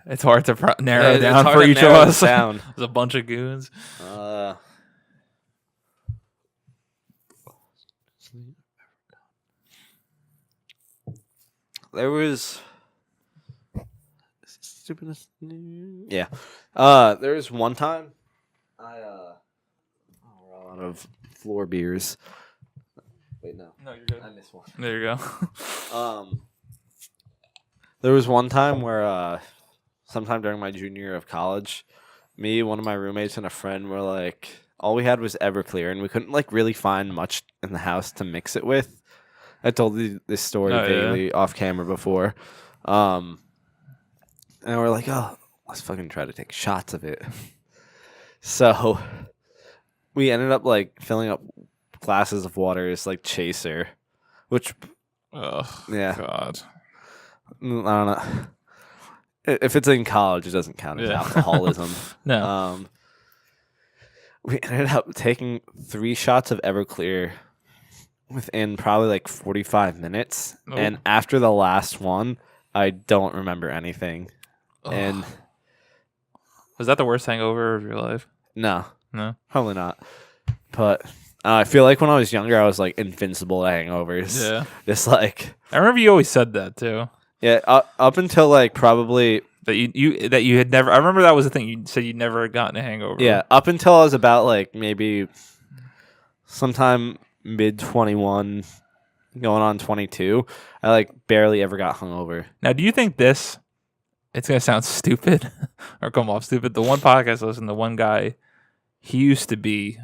it's hard to narrow down for each of us. There's a bunch of goons. There was stupidest. Yeah. There was one time I ran out of floor beers. Wait, no. No, you're good. I missed one. There you go. There was one time where sometime during my junior year of college, me, one of my roommates, and a friend were like, all we had was Everclear, and we couldn't like really find much in the house to mix it with. I told you this story vaguely off camera before. And we're like, oh, let's fucking try to take shots of it. So we ended up like filling up glasses of water as like chaser, which, yeah. God. I don't know. If it's in college, it doesn't count as alcoholism. No. We ended up taking 3 shots of Everclear within probably like 45 minutes. Oh. And after the last one, I don't remember anything. Oh. And was that the worst hangover of your life? No. No? Probably not. But I feel like when I was younger, I was like invincible to hangovers. Yeah. Just like. I remember you always said that too. Yeah. Up until like probably. That you had never. I remember that was the thing. You said you'd never gotten a hangover. Yeah. Up until I was about like maybe sometime mid 21, going on 22, I like barely ever got hungover. Now, do you think this? It's gonna sound stupid or come off stupid. The one podcast I listened to, one guy, he used to be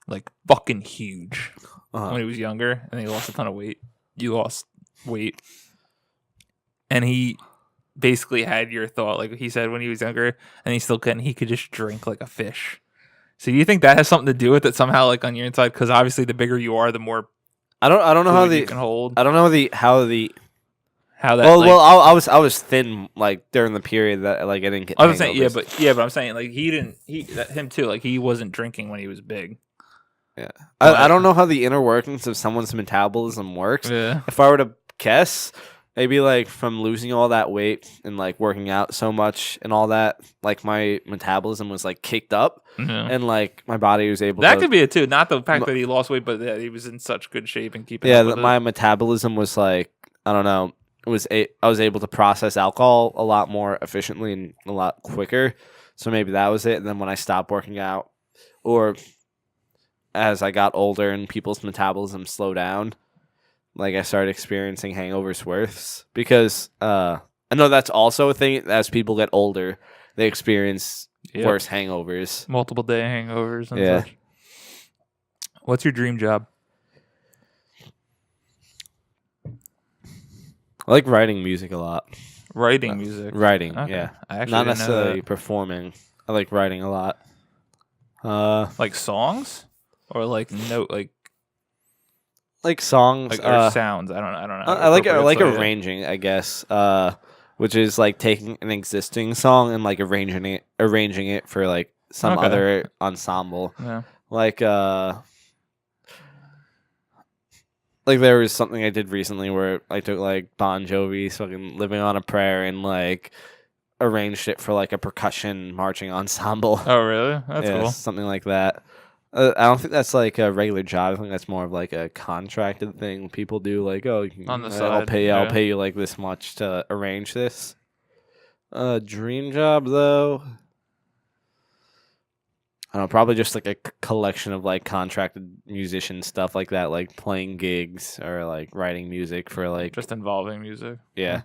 like fucking huge when he was younger, and he lost a ton of weight. You lost weight, and he basically had your thought, like he said when he was younger, and he still couldn't. He could just drink like a fish. So do you think that has something to do with it somehow, like on your inside? Because obviously, the bigger you are, the more I don't know how you can hold. I don't know how that. Well, I was thin like during the period that like I didn't get. I was saying but I'm saying like him too. Like he wasn't drinking when he was big. Yeah, I don't know how the inner workings of someone's metabolism works. Yeah. If I were to guess, maybe like from losing all that weight and like working out so much and all that, like my metabolism was like kicked up, and like my body was able. That could be it too. Not the fact that he lost weight, but that he was in such good shape and keeping. Yeah, my metabolism was like, I don't know. I was able to process alcohol a lot more efficiently and a lot quicker. So maybe that was it. And then when I stopped working out, or as I got older and people's metabolism slowed down, like I started experiencing hangovers worse. Because I know that's also a thing. As people get older, they experience worse hangovers. Multiple day hangovers and such. What's your dream job? I like writing music a lot. Writing music. Writing, Okay. yeah. I actually Not didn't know necessarily that. performing. I like writing a lot. Like songs, or like Like songs. or sounds. I don't know. How to I like appropriately say it. arranging, I guess. Which is like taking an existing song and like arranging it for like some Okay. other ensemble. Yeah. Like there was something I did recently where I took like Bon Jovi's fucking "Living on a Prayer" and like arranged it for like a percussion marching ensemble. Oh, really? That's Yeah, cool. something like that. I don't think that's like a regular job. I think that's more of like a contracted thing people do. Like, oh, On the I'll side, pay yeah. I'll pay you like this much to arrange this. Dream job though. I don't know, probably just like a collection of like contracted musician stuff like that, like playing gigs or like writing music for like Just involving music. yeah.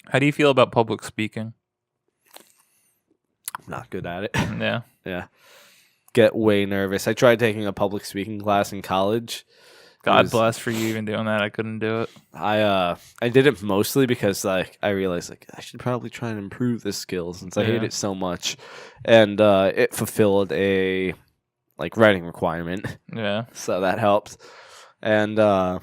How do you feel about public speaking? I'm not good at it. Yeah. Yeah. Get way nervous. I tried taking a public speaking class in college. God bless for you even doing that. I couldn't do it. I did it mostly because like I realized like I should probably try and improve this skill since I hate it so much, and it fulfilled a like writing requirement, Yeah. so that helped. And the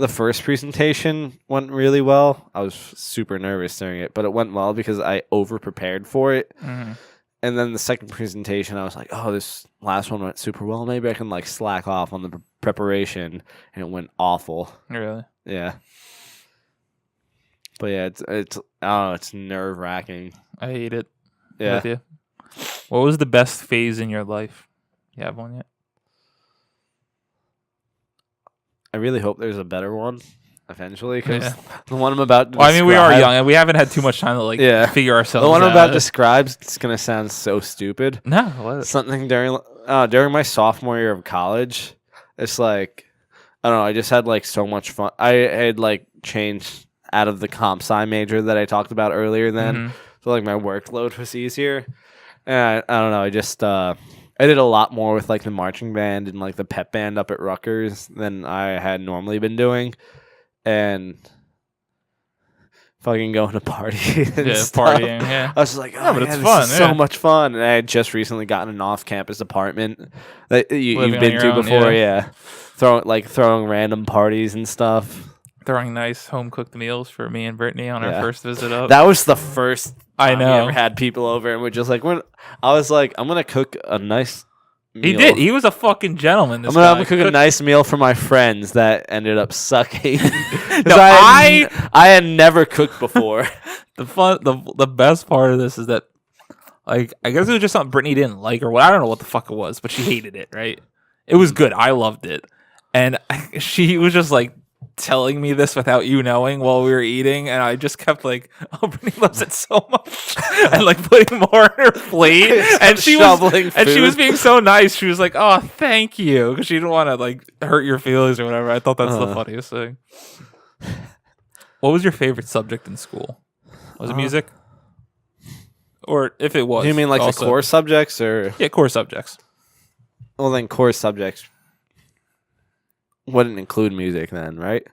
first presentation went really well. I was super nervous during it, but it went well because I over prepared for it. Mhm. And then the second presentation, I was like, oh, this last one went super well. Maybe I can like slack off on the preparation. And it went awful. Really? Yeah. But yeah, it's I don't know, it's nerve wracking. I hate it. Yeah. With you. What was the best phase in your life? You have one yet? I really hope there's a better one eventually because Yeah. the one I'm about to Well, I mean, we are describe- young and we haven't had too much time to like Yeah. figure ourselves The one I'm out. about to describe is going to sound so stupid. No, what? Something during my sophomore year of college, it's like I don't know. I just had like so much fun. I had like changed out of the comp sci major that I talked about earlier. Then, Mhm. so like my workload was easier, and I don't know. I just I did a lot more with like the marching band and like the pep band up at Rutgers than I had normally been doing, and fucking going to party and Yeah, stuff. partying. Yeah. I was just like, oh, but man, it's this fun, is yeah. so much fun. And I had just recently gotten an off-campus apartment that Living you've on been your to own, before, yeah. yeah. Throwing random parties and stuff. Throwing nice home cooked meals for me and Brittany on our Yeah. first visit up. That was the first I time we know. ever had people over, and we're just like, I was like, I'm gonna cook a nice meal. He did. He was a fucking gentleman. This I'm gonna guy. cook a nice meal for my friends that ended up sucking. 'Cause No, I had never cooked before. The best part of this is that, like, I guess it was just something Brittany didn't like or what. I don't know what the fuck it was, but she hated it. Right? It was good. I loved it, and she was just like telling me this without you knowing while we were eating, and I just kept like, "Oh, Brittany loves it so much," and like putting more on her plate, and she was being so nice. She was like, "Oh, thank you," because she didn't want to like hurt your feelings or whatever. I thought that's the funniest thing. What was your favorite subject in school? Was it music? Or if it was, Do you mean like also- the core subjects or? Yeah, core subjects. Well, then core subjects wouldn't include music then, right?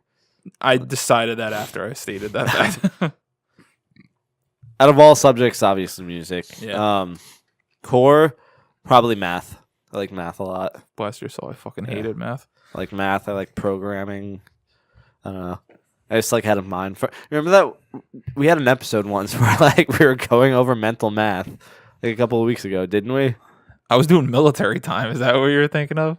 I decided that after I stated that fact. Out of all subjects, obviously music. Yeah. Core, probably math. I like math a lot. Bless your soul. I fucking Yeah. hated math. I like math. I like programming. I don't know. I just like had a mind for. Remember that we had an episode once where like we were going over mental math like a couple of weeks ago, didn't we? I was doing military time. Is that what you were thinking of?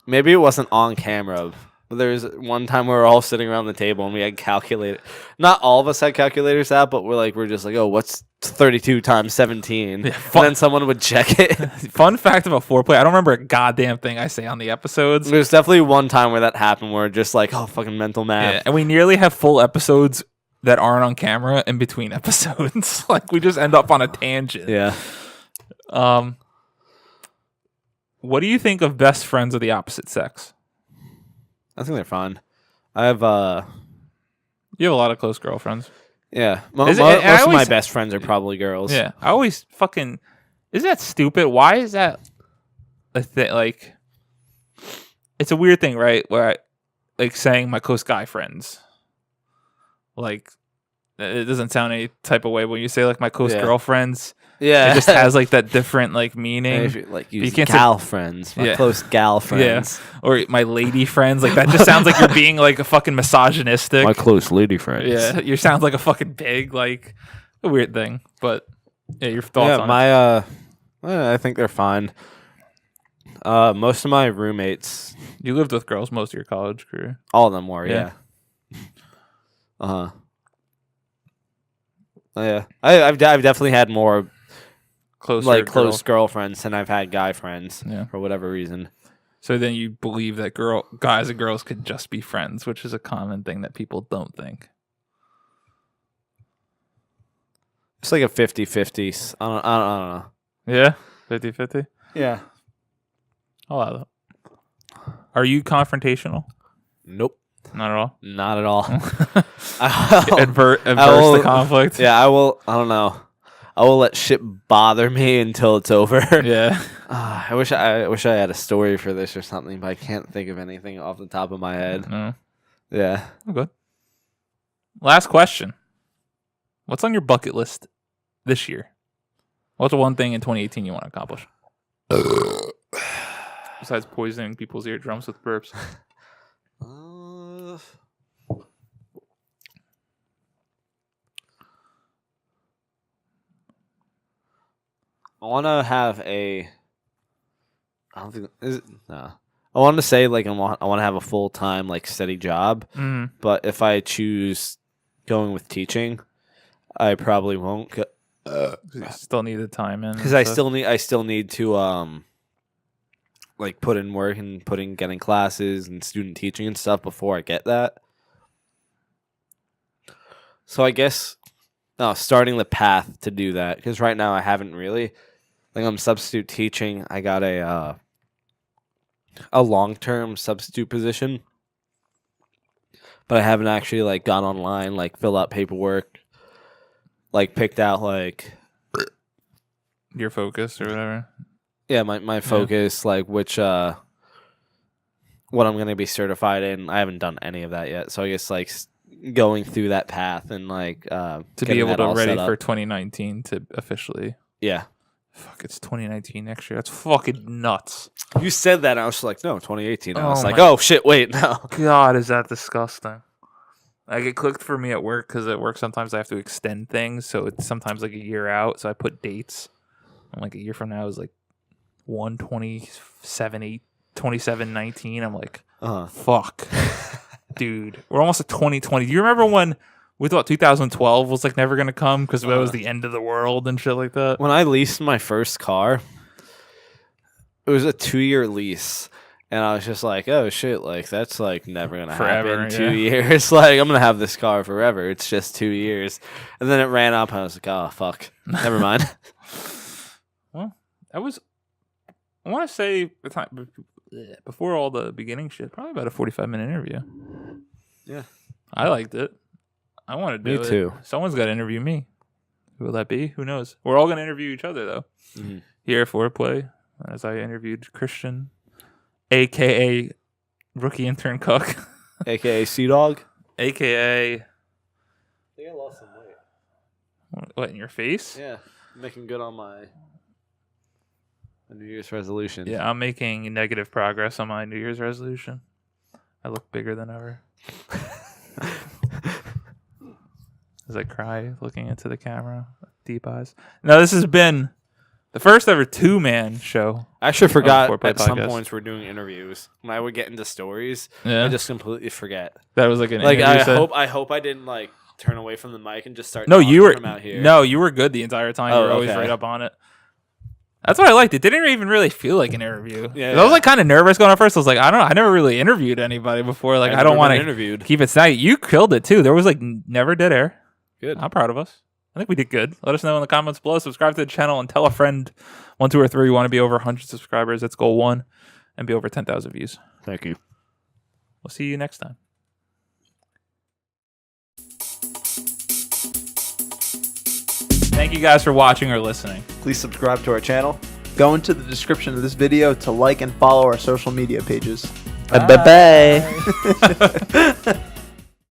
Maybe it wasn't on camera. But there was one time we were all sitting around the table and we had calculated. Not all of us had calculators out, but we're just like, oh, what's 32 times 17? Yeah, and then someone would check it. Fun fact about foreplay. I don't remember a goddamn thing I say on the episodes. There's definitely one time where that happened where just like, oh, fucking mental math. Yeah, and we nearly have full episodes that aren't on camera in between episodes. Like we just end up on a tangent. Yeah. What do you think of best friends of the opposite sex? I think they're fun. I have, You have a lot of close girlfriends. yeah. Is it- Most and I of my always- best friends are probably girls. Yeah, I always fucking. Isn't that stupid? Why is that a thing? Like, it's a weird thing, right? Where like saying my close guy friends. Like, it doesn't sound any type of way when you say like my close girlfriends. Yeah, it just has like that different like meaning. Like you use can't gal friends, my close gal friends, or my lady friends. Like that just sounds like you're being like a fucking misogynistic. my close lady friends. Yeah, you sound like a fucking pig. Like a weird thing, but yeah, your thoughts on it. I think they're fine. Most of my roommates, You lived with girls most of your college career. all of them were, Yeah. Yeah. I've definitely had more Close close girlfriends than I've had guy friends. Yeah. For whatever reason. So then you believe that guys and girls could just be friends, which is a common thing that people don't think. It's like a 50-50. I don't know. Yeah, 50-50. Yeah. I'll allow that. Are you confrontational? Nope. Not at all. Not at all. Adverse the conflict. Yeah, I will. I don't know. I will let shit bother me until it's over. Yeah. I wish I had a story for this or something, but I can't think of anything off the top of my head. No. Yeah. Okay. Last question. What's on your bucket list this year? What's the one thing in 2018 you want to accomplish? Besides poisoning people's eardrums with burps. I want to have a. I don't think is it, no. I want to say like I want to have a full-time like steady job, but if I choose going with teaching, I probably won't. You still need the time in Because I still need to like put in work and getting classes and student teaching and stuff before I get that. So I guess starting the path to do that, because right now I haven't really. Like I'm substitute teaching. I got a long-term substitute position, but I haven't actually like gone online, like fill out paperwork, like picked out like your focus or whatever. Yeah, my focus, like which what I'm gonna be certified in. I haven't done any of that yet, so I guess like going through that path and like to be able to ready for 2019 to officially. Yeah. Fuck, it's 2019 next year. That's fucking nuts. You said that, and I was like, no, 2018. I was like, oh shit, wait, no. God, is that disgusting? Like it clicked for me at work because at work sometimes I have to extend things, so it's sometimes like a year out. So I put dates. And like a year from now is like 1/27/19. I'm like, fuck, dude, we're almost at 2020. Do you remember when we thought 2012 was like never gonna come because that was the end of the world and shit like that? When I leased my first car, it was a 2-year lease. And I was just like, oh shit, like that's like never gonna happen. 2 years. Like I'm gonna have this car forever. It's just 2 years. And then it ran up and I was like, oh fuck. Never mind. Well, I wanna say the time before all the beginning shit, probably about a 45-minute interview. Yeah. I liked it. I want to do it. Me too. Someone's got to interview me. Who will that be? Who knows? We're all going to interview each other, though. Mm-hmm. Here at Foreplay, as I interviewed Christian, a.k.a. Rookie Intern Cook. A.k.a. Sea Dog. A.k.a. I think I lost some weight. What, in your face? Yeah. I'm making good on my New Year's resolution. Yeah, I'm making negative progress on my New Year's resolution. I look bigger than ever. As I cry, looking into the camera, deep eyes. Now, this has been the first ever 2-man show. I actually forgot at some points we're doing interviews. When I would get into stories, I just completely forget. That was like an like interview I hope I didn't like turn away from the mic and just start. No, you were from out here. No, you were good the entire time. You were always right up on it. That's what I liked. It didn't even really feel like an interview. Yeah, I was like kind of nervous going at first. I was like, I don't know. I never really interviewed anybody before. Like, I don't want to keep it snaggy. You killed it too. There was like never dead air. Good. I'm proud of us. I think we did good. Let us know in the comments below. Subscribe to the channel and tell a friend 1, 2, or 3 you want to be over 100 subscribers. That's goal 1, and be over 10,000 views. Thank you. We'll see you next time. Thank you guys for watching or listening. Please subscribe to our channel. Go into the description of this video to like and follow our social media pages. Bye bye.